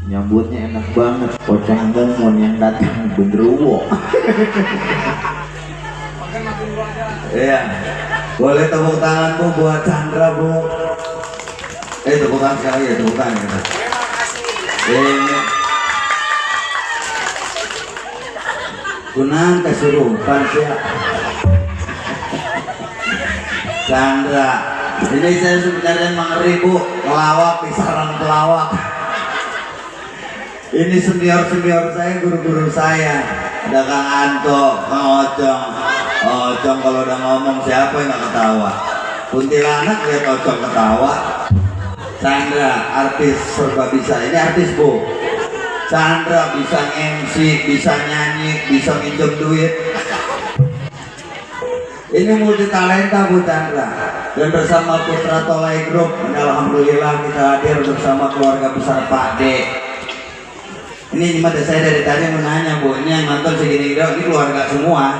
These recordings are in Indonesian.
Nyambutnya enak banget, pocong momon yang datang genderuwo. Iya, boleh tepuk tangan Bu buat Chandra Bu. Tepuk tangan sekali ya, tepuk tangan kita. Ini Kunang kesurupan sih. Chandra, ini saya sebenarnya mengeri Bu, pelawak di sarang pelawak. Ini senior saya, guru-guru saya. Ada Kang Anto, Kang Ocong. Ocong kalau udah ngomong siapa yang nggak ketawa? Kuntilanak lihat Ocong ketawa. Chandra, artis serba bisa. Ini artis Bu. Chandra bisa MC, bisa nyanyi, bisa minjem duit. Ini multi talenta Bu Chandra. Dan bersama Putra Tolai Group, alhamdulillah kita hadir bersama keluarga besar Pak D. Ini cuma saya dari tadi mau nanya Bu, ini yang nonton segini ini keluarga semua.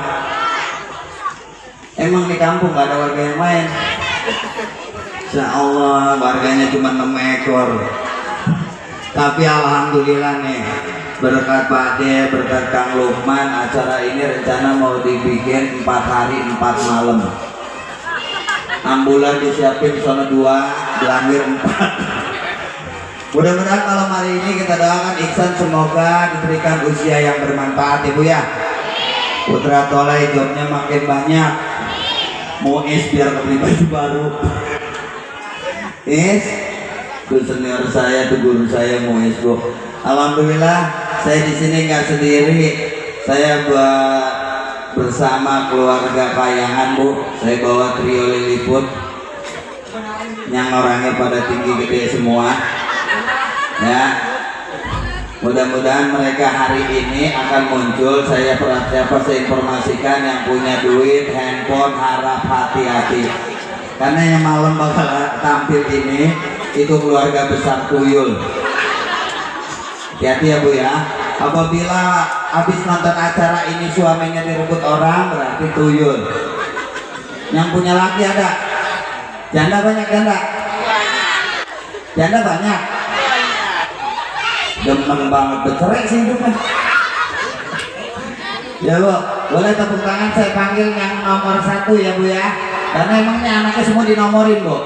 Emang di kampung gak ada warga yang main? Insya Allah warganya cuma 6 ekor. Tapi alhamdulillah nih, berkat Pak D, berkat Kang Lukman, acara ini rencana mau dibikin 4 hari 4 malam. Ambulan disiapin sono 2, Belangir 4. Mudah-mudahan malam hari ini kita doakan Iksan semoga diberikan usia yang bermanfaat Ibu ya. Putra Tolai jobnya makin banyak. Muis biar beli baju baru. Tuh senior saya, tuh guru saya Muis Bu. Alhamdulillah saya di sini nggak sendiri. Saya bersama keluarga Kayangan Bu. Saya bawa trio Liliput yang orangnya pada tinggi gede semua. Ya, mudah-mudahan mereka hari ini akan muncul. Saya informasikan yang punya duit, handphone harap hati-hati, karena yang malam bakal tampil ini itu keluarga besar Tuyul. Hati-hati ya Bu ya. Apabila habis nonton acara ini suaminya direbut orang, berarti Tuyul. Yang punya laki ada? Janda banyak janda? Janda banyak? Demen banget bercerai sih hidupnya. Ya Bu, boleh tepuk tangan saya panggil yang nomor 1 ya Bu ya. Karena emangnya anaknya semua dinomorin Bu.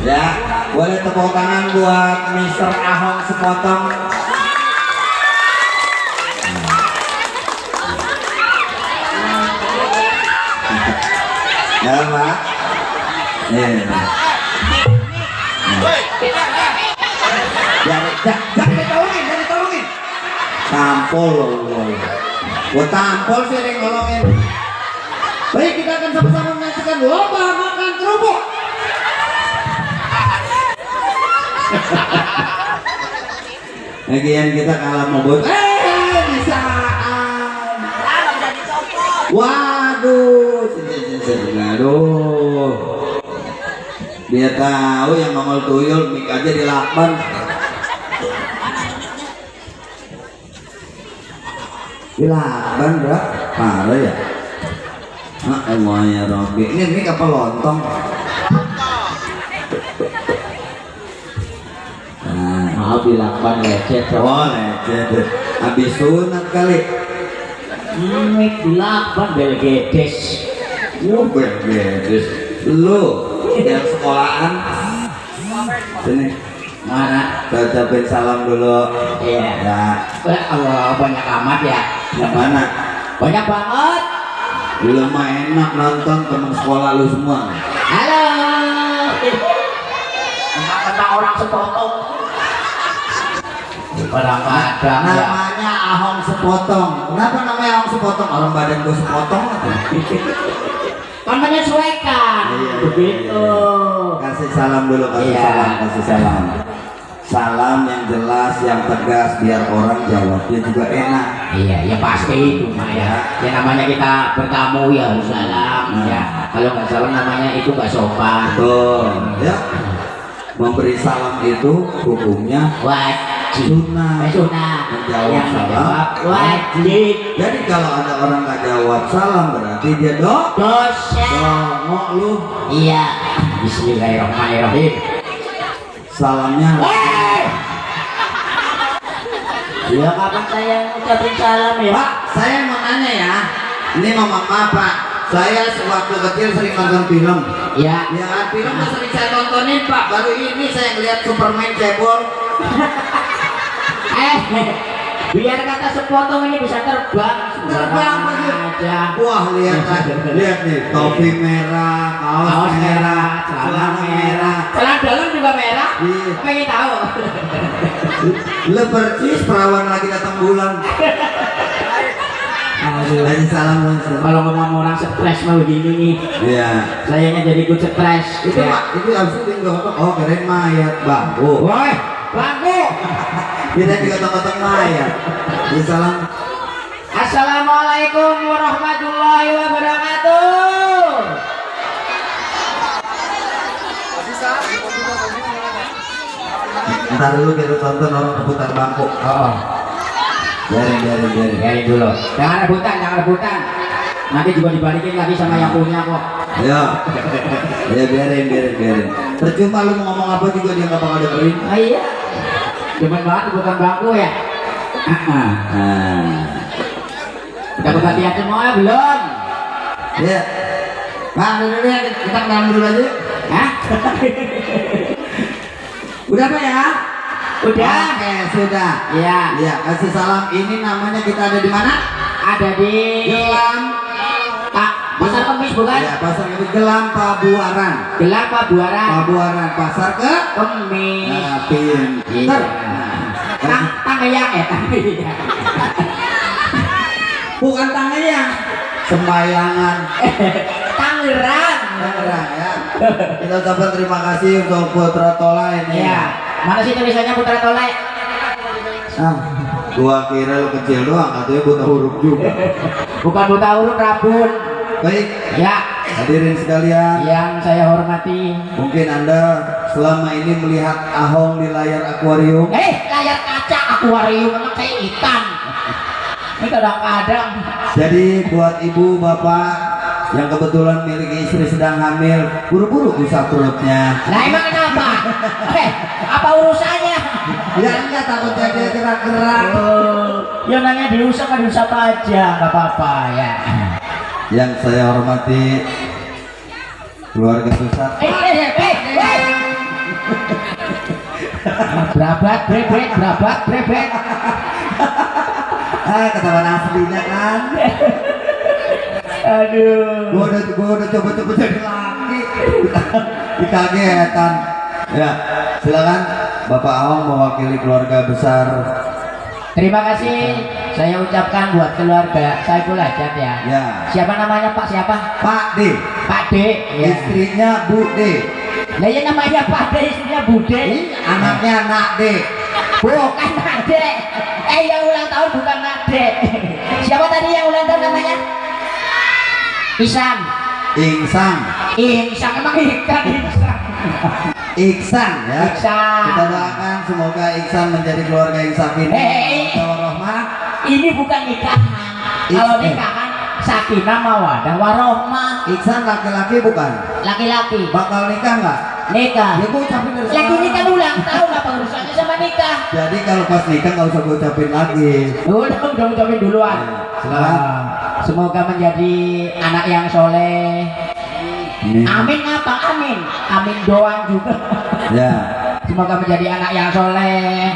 Ya, boleh tepuk tangan buat Mr. Ahong Sepotong. Ya Pak. Jangan ditolongin. Tampol loh. Gua tampol sih yang ngolongin. Baik, kita akan sama-sama menyaksikan lomba makan kerupuk. Lagian kita kalah mobot. Bisaan. Waduh, aduh. Dia tahu yang nongol Tuyul, mik aja dilakban. Dilakban bro, parah ya. Emangnya Robi, ini mik apa lontong? Maaf dilakban lecet. Oh lecet, habis sunat kali. Mik dilakban belgedes. Belgedes, lu yang sekolahan. Sini. Mana? Ucapin salam dulu. Iya. Ya. Allah banyak amat ya. Yang mana? Banyak banget. Dulu mah enak nonton teman sekolah lu semua. Halo. Tentang orang Sepotong. Kadang-kadang ya. Namanya Ahong Sepotong. Kenapa namanya Ahong Sepotong? Orang badan gue sepotong atau? Kan menyesuaikan. Iya, begitu. Kasih salam dulu, kasih salam. Salam yang jelas, yang tegas, biar orang jawabnya juga enak. Iya, ya pasti itu mah ya. Ya namanya kita bertamu ya harus salam ya. Kalau nggak salam namanya itu nggak sopan. Betul. Ya. Memberi salam itu hukumnya wajib. Sunnah. Menjawab Yang salam wajib. Jadi kalau ada orang nggak jawab salam berarti dia dosa. Dongok lu. Iya. Bismillahirrahmanirrahim. Salamnya Ya kapan saya ngucapin salam ya? Pak, saya mau nanya ya. Ini mama Pak. Saya sewaktu kecil sering nonton film. Ya. Ya kan, film tuh sering saya tontonin Pak. Baru ini saya ngeliat Superman cebol. Biar kata sepotong ini bisa terbang. Terbang aja. Wah, lihat nih, topi merah, kaos merah, celana merah. Celana dalam juga merah. Iya. Pengen tahu. Le percis perawan lagi datang bulan. Aduh, salam langsung. Kalau ngomong orang stres mah begini nih. Iya. Sayanya jadi ikut stres. Itu ya. Pak, itu harus tinggal. Oh, keren mayat bangku. Woi, bangku. Kita juga tong-tong mayat. Ya, salam. Assalamualaikum warahmatullahi wabarakatuh. Ntar dulu kita tonton orang rebutan bangku. Oh, Biarin. dulu. Jangan rebutan. Nanti juga dibalikin lagi sama yang punya kok. Ya. Ya biarin. Percuma lu mau ngomong apa juga dia nggak bakal dengerin. Oh iya. Cuman banget rebutan bangku ya. Nah. Udah kebagian semua ya belum? Ya. Pak, dulu ya kita ke dalam dulu aja. Hah? Udah Pak ya? Udah. Oke, sudah. Iya. Ya, kasih salam. Ini namanya kita ada di mana? Ada di Gelam. Pasar Kemis bukan? Ya, pasar Kemis Gelam Pabuaran. Gelam Pabuaran. Pabuaran pasar ke Kemis. Nah, pinter. Tanggeyang ya, Tanggeyang. Bukan Tangerang, Sembayangan. Tangerang. Tangerang ya. Kita ucapkan terima kasih untuk Putra Tola ini. Iya. Mana sih tulisannya Putra Tole? Gua kira lu kecil doang, katanya buta huruf juga. Bukan buta huruf, rabun. Baik, Ya, hadirin sekalian, yang saya hormati. mungkin Anda selama ini melihat Ahong di layar akuarium. Layar kaca akuarium memang kayak ikan. Ini kadang-kadang. Jadi buat ibu bapak yang kebetulan milik istri sedang hamil, buru-buru usap perutnya. Nah emang kenapa? Apa urusannya? Ya enggak, takutnya dia gerak-gerak. Ya nanya diusap aja, nggak apa-apa ya. Yang saya hormati keluarga besar. Berabat, brebet. Ketahuan aslinya kan. Aduh. Gua udah coba jadi laki. Dikagetan. Ya, silakan Bapak Ahong mewakili keluarga besar. Terima kasih saya ucapkan buat keluarga Saiful Hajat ya. Ya. Siapa namanya Pak siapa? Pak D. Pak D. Ya. Istrinya Bu D. Nah ya namanya Pak D, istrinya Bude. Anaknya Nak D. Bukan Nak D. Yang ulang tahun bukan Nak D. Siapa tadi yang ulang tahun namanya? Ihsan. Insang. Ihsan emang ikan Ihsan. Iksan ya. Iksan. Kita doakan semoga Iksan menjadi keluarga yang sakinah warahmah. Ini bukan nikahan. Kalau nikahan sakinah mawadah warohmah. Iksan laki-laki bukan? Laki-laki. Bakal nikah nggak? Nikah. Ya gua ucapin dari Lagi sekarang. nikah ulang tahun apa urusannya sama nikah? Jadi kalau pas nikah nggak usah gua ucapin lagi. Udah ucapin duluan. Silakan. Semoga menjadi anak yang soleh. Amin apa? Amin. Amin doang juga. Ya. Semoga menjadi anak yang soleh,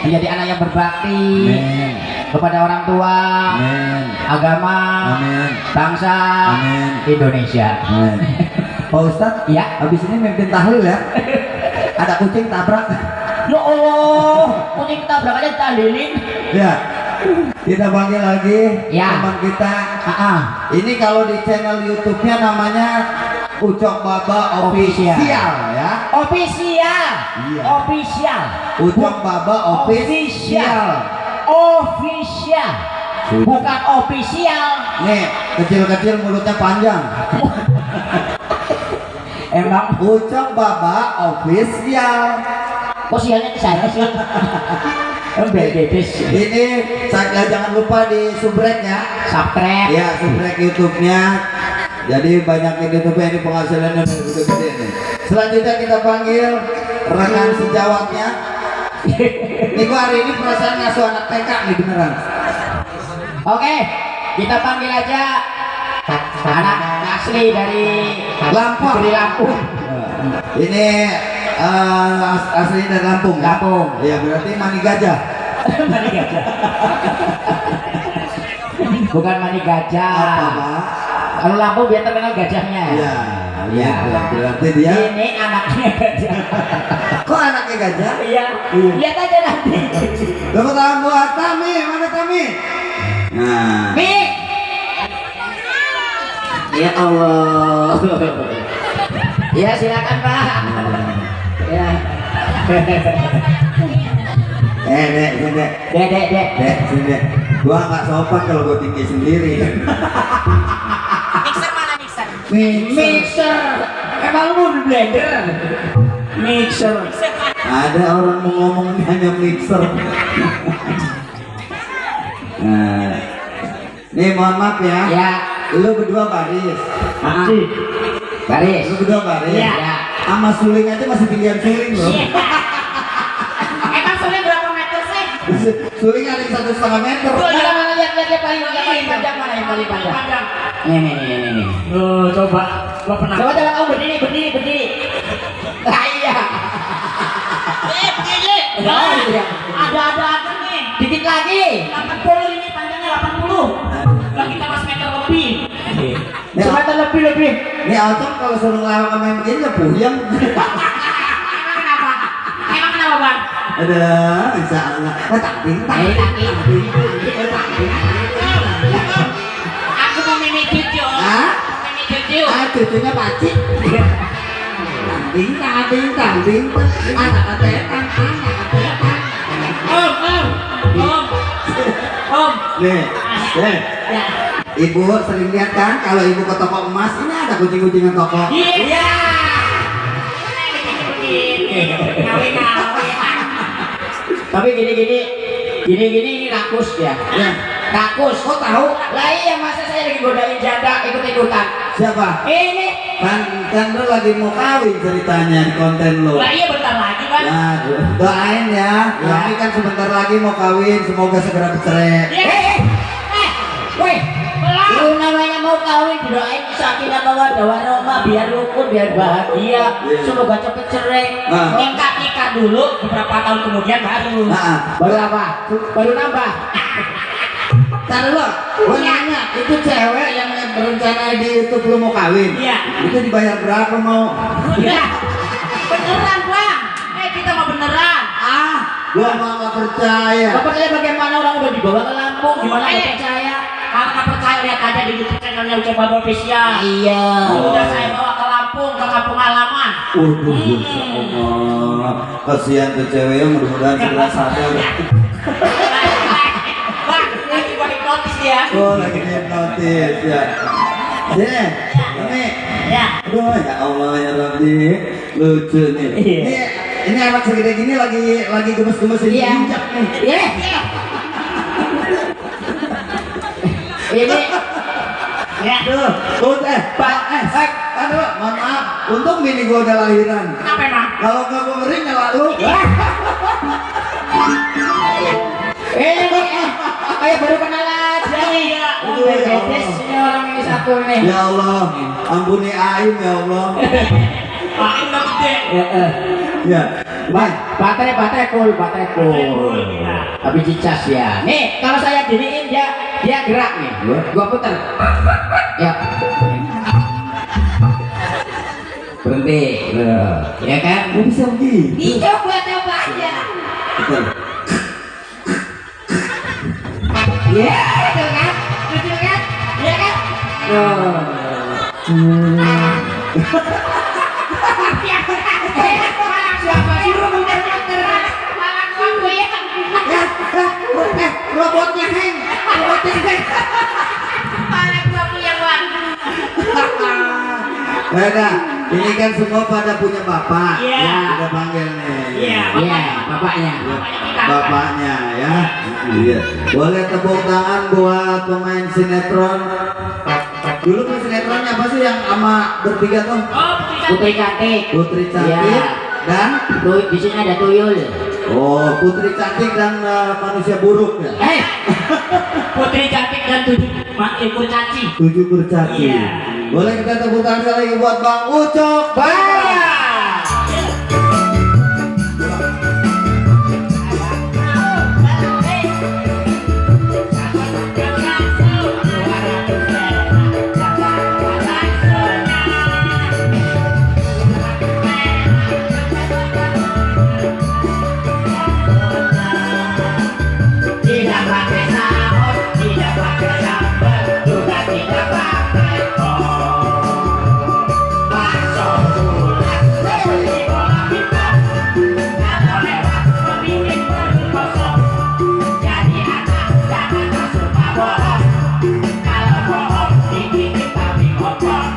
menjadi anak yang berbakti Amin. kepada orang tua, Amin. agama, Amin. bangsa, Amin. Indonesia. Amin. Pak Ustadz, Ya. habis ini mimpin tahlil ya. Ada kucing tabrak. Ya Allah, kucing tabrak aja tahlilin. Ya. Kita panggil lagi Ya. teman kita. Ah, Ini kalau di channel YouTube-nya namanya Ucok Baba Official. Official ya. official, Iya. official, Ucok Baba Official. official, Sudah. bukan official. Nih, kecil-kecil mulutnya panjang. Emang Ucok Baba Official. kok sialnya ke saya sih? Bebes. Ini saya jangan lupa di subscribe-nya. Subscribe. Ya, subscribe YouTube-nya. Jadi banyak YouTube-nya ini penghasilannya gede-gede nih. Selanjutnya kita panggil rekan sejawatnya. Nih gua hari ini perasaan ngasuh anak TK nih beneran. Oke, kita panggil aja anak asli dari Lampung. Dari Lampung. Ini asli dari Lampung. Lampung. Iya berarti mani gajah. Mani gajah. Bukan mani gajah. Apa Pak? Kalau Lampung biar terkenal gajahnya. Iya. Iya. Berarti dia. Ini anaknya gajah. Kok anaknya gajah? Iya. Lihat aja nanti. Tepuk tangan buat Tami. Mana Tami? Nah. Mi. Ya Allah. Ya silakan Pak. Ya. Dek, sini dek. Dek, sini dek. Gua nggak sopan kalau gua tinggi sendiri. Mixer mana mixer? Mixer. Emang lu di blender? Mixer. Ada orang mau ngomong hanya mixer. Nah, nih mohon maaf ya. Ya. Lu berdua baris. Baris. Lu berdua baris. Iya. Sama suling aja masih pilihan suling loh. Emang sulit berapa meter sih? Suling ada yang 1,5 meter. Mana lihat paling panjang mana yang paling panjang? Nih. Coba. Gua pernah. Coba kamu berdiri. Ah iya. Gini. Oh, iya. Ada nih. Dikit lagi. 80 ini panjangnya 80. Lah kita mas meter lebih. Semeter lebih. Nih Alton kalau suruh ngelawak sama yang begini ya puyeng. Emang kenapa bang? Ada, insya Allah. Tangting. Aku mau mimi cucu. Hah? Mimi cucu. Cucunya pacik. Tangting. Anak atekan. Om. Nih. Ya. Ibu sering lihat kan kalau ibu ke toko emas ini ada kucing-kucingan toko. Iya. Kawin. Tapi gini ini rakus ya. Ya. Rakus. Kok tahu? Lah iya masa saya lagi godain janda ikut-ikutan. Siapa? Ini. Kan lu lagi mau kawin ceritanya di konten lu. Lah iya bentar lagi bang. Nah, doain ya. Kami kan sebentar lagi mau kawin, semoga segera bercerai. Woi, lu namanya mau kawin didoain sakinah mawaddah warahmah biar rukun biar bahagia. Semoga cepet cerai. Nikah dulu beberapa tahun kemudian baru. Baru apa? Baru nambah. Taruh lo, gue nanya, itu cewek yang berencana di YouTube lu mau kawin? Iya. Itu dibayar berapa mau? Iya. Beneran bang. Kita mau beneran. Gua mah nggak percaya. Gak percaya bagaimana orang udah dibawa ke Lampung, gimana gak percaya? Kalau nggak percaya lihat aja di YouTube channelnya Ucap Babel Official. Iya. Udah saya bawa ke Lampung, ke kampung halaman. Waduh, Masya Allah. Kasihan tuh ceweknya, mudah-mudahan segera sadar. Bang, lagi gua hipnotis ya. Oh, lagi hipnotis ya. Deh, ini. Ya. Aduh, ya Allah ya Rabbi, lucu nih. Ini anak segede gini lagi gemes-gemes ini injak nih. Iya. Ini. Ya. Udah, aduh, mohon maaf. Untung bini gua udah lahiran. Kenapa emang? Kalau nggak gua ngeri nyala lu. Ayo baru kenal aja nih. Iya. Bedes ini orang ini satu nih. Ya Allah, ampuni Aim ya Allah. Ini udah gede. Ya, Baterai full. Habis dicas ya. Nih, kalau saya diriin dia gerak nih. Gua putar. Ya. Berhenti. Ya kan? gua bisa begini. Coba aja. Betul. Ya, Betul kan? Betul kan? Iya kan? siapa sih lu muter-muter? Malah gua goyang. Robotnya hang. Malah gua goyang bang. Beda, ini kan semua pada punya bapak. Iya. Ya, kita panggil nih. Iya. Iya, bapaknya. Bapaknya ya. Iya. Boleh tepuk tangan buat pemain sinetron. Dulu tuh sinetronnya apa sih yang sama bertiga tuh? Oh, Putri cantik. Putri Cantik Iya. dan Tuh di sini ada tuyul. Oh, putri cantik dan manusia buruk ya. Putri cantik dan 7 kurcaci. 7 kurcaci. Iya. Boleh kita tepuk tangan sekali lagi buat Bang Ucok. Tidak pakai saus, tidak pakai sambal, juga tidak pakai kol. Bakso bulat seperti bola pipa, kalau lewat membikin perut kosong. Jadi anak jangan suka bohong, kalau bohong digigit kami ngomong.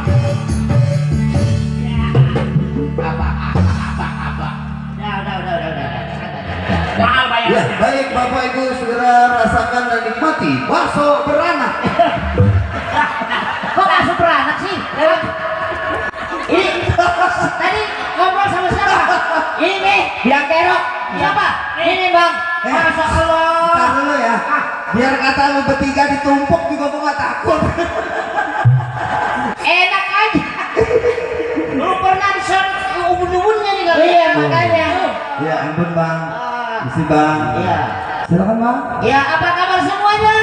Udah. Mahal Ya, bayarnya. baik Bapak Ibu segera rasakan dan nikmati bakso beranak. Kok langsung beranak sih? Ini tadi ngobrol sama siapa? Ini nih, biang kerok. Siapa? Ini bang. Masya Allah. Ntar dulu ya. Biar kata lu bertiga ditumpuk juga gua gak takut. Enak aja. Lu pernah diseret ubun-ubunnya nih kali. Iya makanya. Ya ampun Bang. Isi Bang. Iya. Silakan Bang. Ya apa kabar semuanya?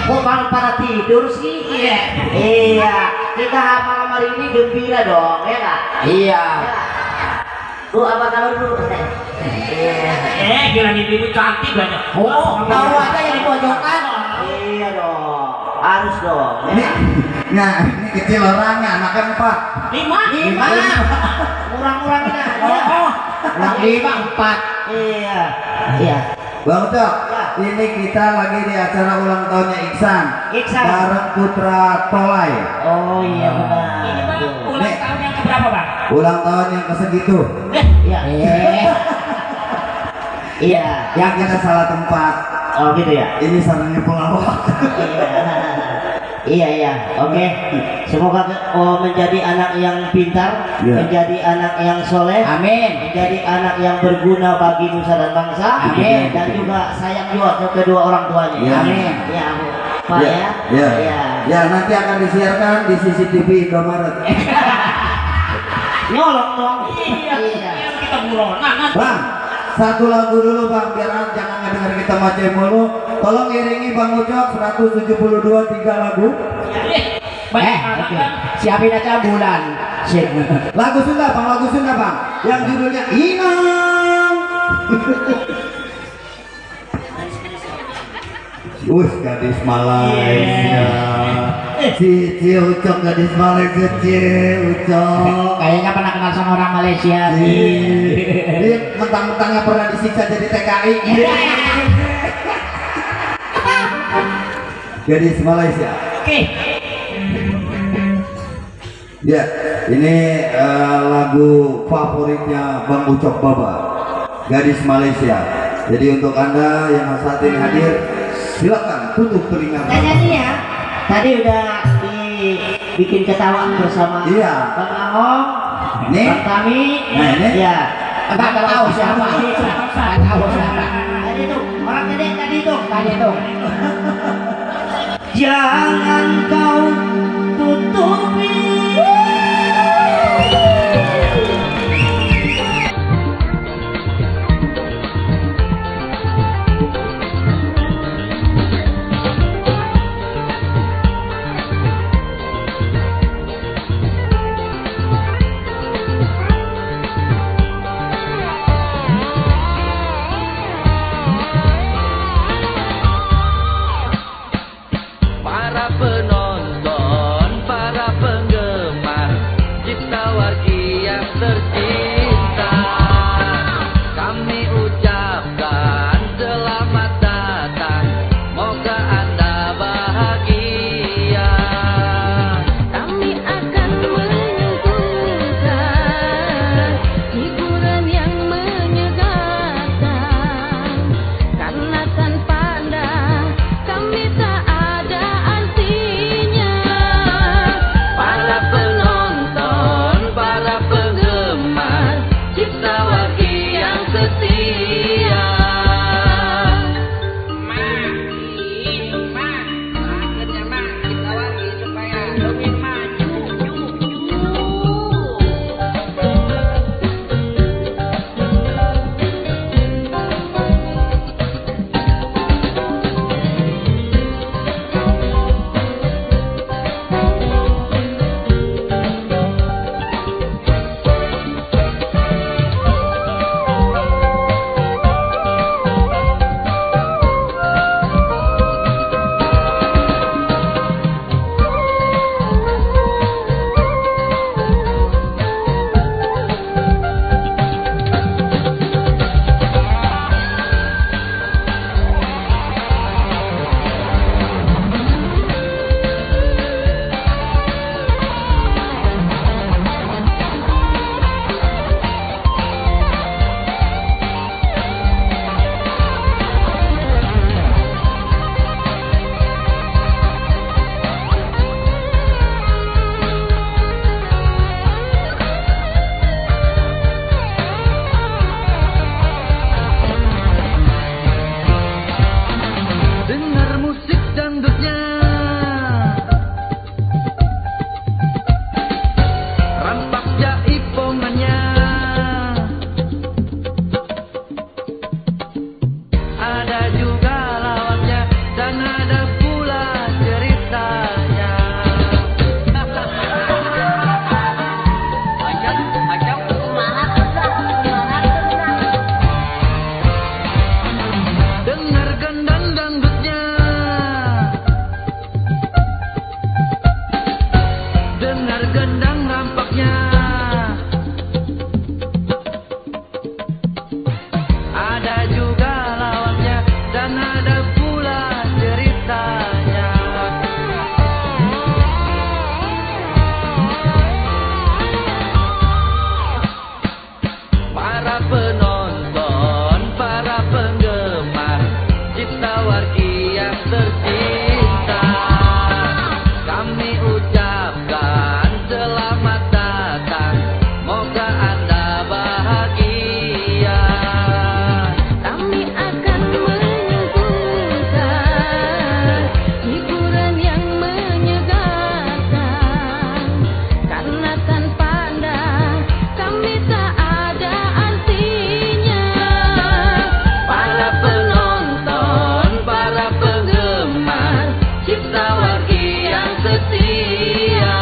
Kok malam pada tidur sih? Iya. Kita malam hari ini gembira dong, ya nggak? Iya. Lu apa kabar dulu? Gila nih ibu cantik banyak. Oh, tahu aja yang di pojokan. Iya dong, harus dong. Ini, nah ini kecil orangnya, anaknya 4. 5. Kurang-kurangin aja. Yang 5 4. Iya. Bang Ucok, Ya. ini kita lagi di acara ulang tahunnya Iksan. Iksan. Bareng Putra Tolai. Oh iya benar. Ini bang ulang tahun yang keberapa bang? Ulang tahun yang kesegitu. Iya. Iya. Yang kita salah tempat. Oh gitu ya. Ini sarangnya pelawak. Iya. Oke. Semoga menjadi anak yang pintar, Iya. menjadi anak yang soleh, Amin. menjadi anak yang berguna bagi nusa dan bangsa. Amin. Dan juga sayang juga ke kedua orang tuanya. Iya. Amin. Ya, Pak ya. Ya. Iya. Ya, nanti akan disiarkan di CCTV Indomaret. Nyolong dong. Iya. Yang kita buronan. Bang, satu lagu dulu Bang, biar jangan ngedenger kita macam mulu. Tolong iringi Bang Ucok 172 3 lagu. Banyak Oke. kan? Siapin aja bulan. Sip. Lagu Sunda Bang, lagu Sunda Bang. Yang judulnya Inang. Gadis Malaysia. Cici Ucok gadis Malaysia, Ucok. Kayaknya pernah kenal sama orang Malaysia sih. Dia mentang-mentangnya pernah disiksa jadi TKI. Gadis Malaysia. Oke. Ya, ini lagu favoritnya Bang Ucok Baba, Gadis Malaysia. Jadi untuk Anda yang saat ini hadir, silakan tutup telinga. Nah, jadi ya, tadi udah dibikin ketawa bersama Iya. Bang Ahong, Ini. Bang Tami. Nah, ini. Ya. Enggak tahu siapa. Enggak tahu siapa. Tadi tuh, orang tadi tuh. Tadi tuh. Jangan kau tutupi. Para penonton, para penggemar Cipta Wargi yang tercinta, kami ucapkan selamat datang, moga Anda bahagia. Kami akan menyuguhkan hiburan yang menyegarkan, karena tanpa Anda kami tak ada artinya. Para penonton, para penggemar Cipta Wargi yang tercinta, penggemar Cipta Wargi yang tercinta, kami ucapkan selamat datang, moga Anda bahagia. Kami akan menyuguhkan hiburan yang menyegarkan, karena tanpa Anda kami tak ada artinya. Para penonton, para penggemar Cipta Wargi yang setia.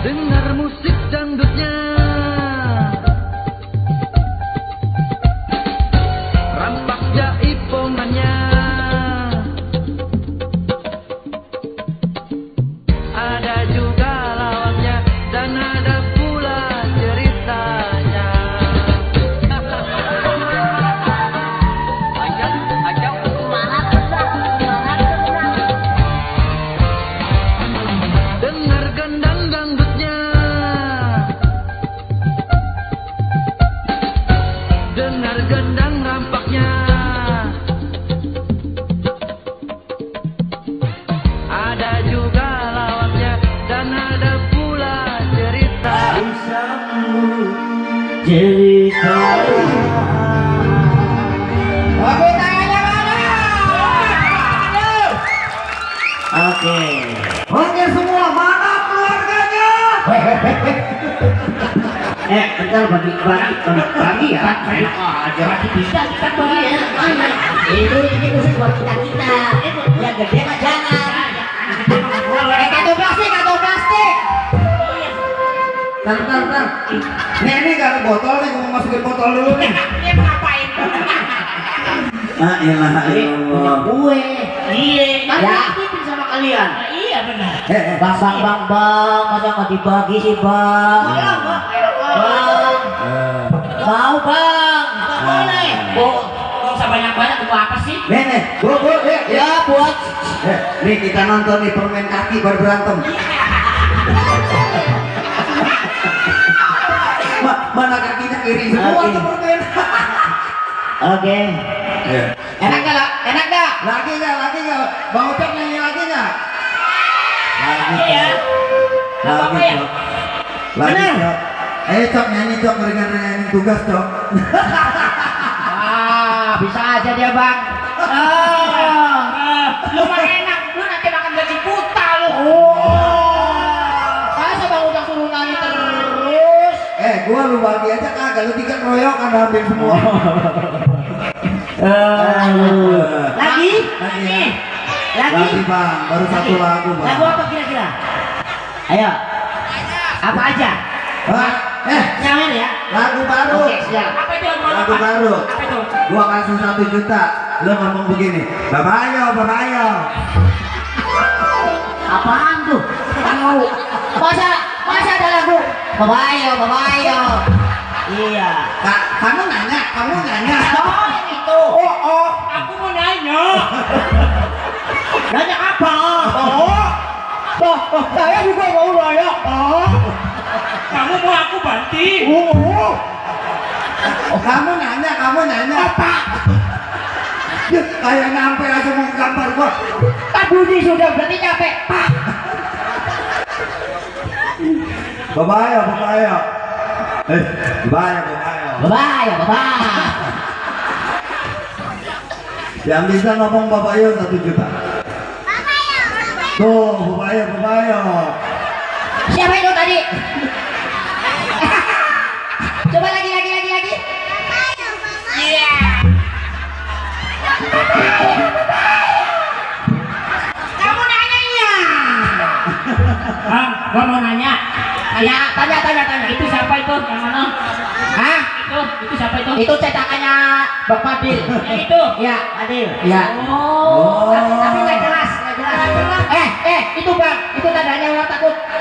Dengar musik dangdutnya, rampak jaipongannya, ada juga lawannya dan ada pula ceritanya. Dengar gendang dangdutnya, dengar gendang rampaknya, ada juga lawannya dan ada pula cerita. Oke, tangannya mana? Oke. Oke semua, mana keluarganya? Bentar bagi ya. Bagi bisa kita bagi ya. Ini khusus buat kita. Yang gede mah jangan. Kantong plastik. Ntar. Ini gak ada botol nih, gue mau masukin botol dulu nih. Dia ngapain? Ah, iyalah, Punya gue. Iya, Ya, titip sama kalian. iya benar. Bang, masa nggak dibagi sih bang? Bang, mau bang? Nggak boleh. Gak usah banyak-banyak, itu apa sih? Nih, bu, Ya buat. nih kita nonton nih permain kaki baru berantem. Mana kakinya kiri semua Oke. tuh permain. Oke. Enak gak? Lagi nggak? Bang Ucap nyanyi lagi nggak? Lagi Iya. Apa ya? Cok. Lagi Cok. Cok nyanyi Cok, ngeringan-ringanin tugas Cok. Bisa aja dia bang. Lu mah enak, lu nanti makan gaji buta lu. Masa bang udah suruh nyanyi terus? Gua lu bagi aja kagak, lu tiga keroyokan hampir semua. Lagi? Lagi ya? Lagi? Lagi bang, baru satu lagu bang. Lagu apa kira-kira? Ayo. Apa aja? Bang, Nyawer ya? lagu baru. Oke, siap. Apa itu lagu Lagu apa? baru. Apa itu? Gua kasih 1 juta. Lu ngomong begini, babayo. Apaan tuh? Tahu. Masa ada lagu? Babayo. Iya. Kamu nanya. Oh, yang itu. Aku mau nanya. Nanya apa? Saya juga mau nanya. Kamu mau aku banting? Kamu nanya. Pak. Kayak nyampe aja mau ke kamar gua. Pak Budi sudah berarti capek. Pak. Babaya. Babaya. Bapak. Yang bisa ngomong Babayo 1 juta. Tuh, Babayo. Siapa itu tadi? Coba lagi. Iya. Kamu nanya iya. Bang, gua mau nanya. Ya, tanya. Itu siapa itu? Yang mana? Hah? Itu siapa itu? Itu cetakannya Bang Fadil. Yang itu. Ya, Adil. ya. Oh. Tapi nggak jelas. Itu Bang, itu tandanya orang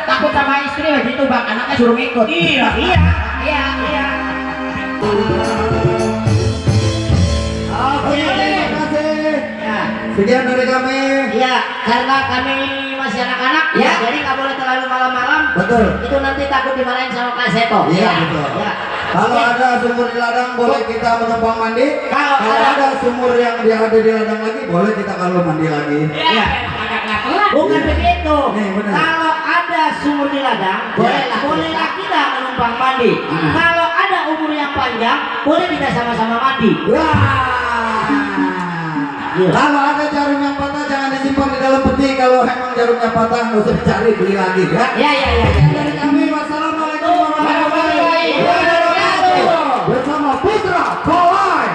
takut sama istri begitu Bang, anaknya suruh ikut. Iya. Iya. Oke, terima kasih. Ya. Sekian dari kami. Iya, karena kami masih anak-anak, Ya. jadi nggak boleh terlalu malam-malam. Betul. Itu nanti takut dimarahin sama Kak Seto. Iya, betul. Ya. Kalau Oke. ada sumur di ladang boleh kita menumpang mandi. Kalau ada- ada sumur yang dia ada di ladang lagi boleh kita kalau mandi lagi. Iya. Bukan begitu. Nih, benar. Kalau ada sumur di ladang, bolehlah kita menumpang mandi. Kalau ada umur yang panjang, boleh kita sama-sama mandi. Wah. Iya. Kalau ada jarum yang patah jangan disimpan di dalam peti. Kalau emang jarumnya patah nggak usah dicari, beli lagi ya. Iya. Dari kami wassalamualaikum warahmatullahi wabarakatuh. Bersama Putra Kolai.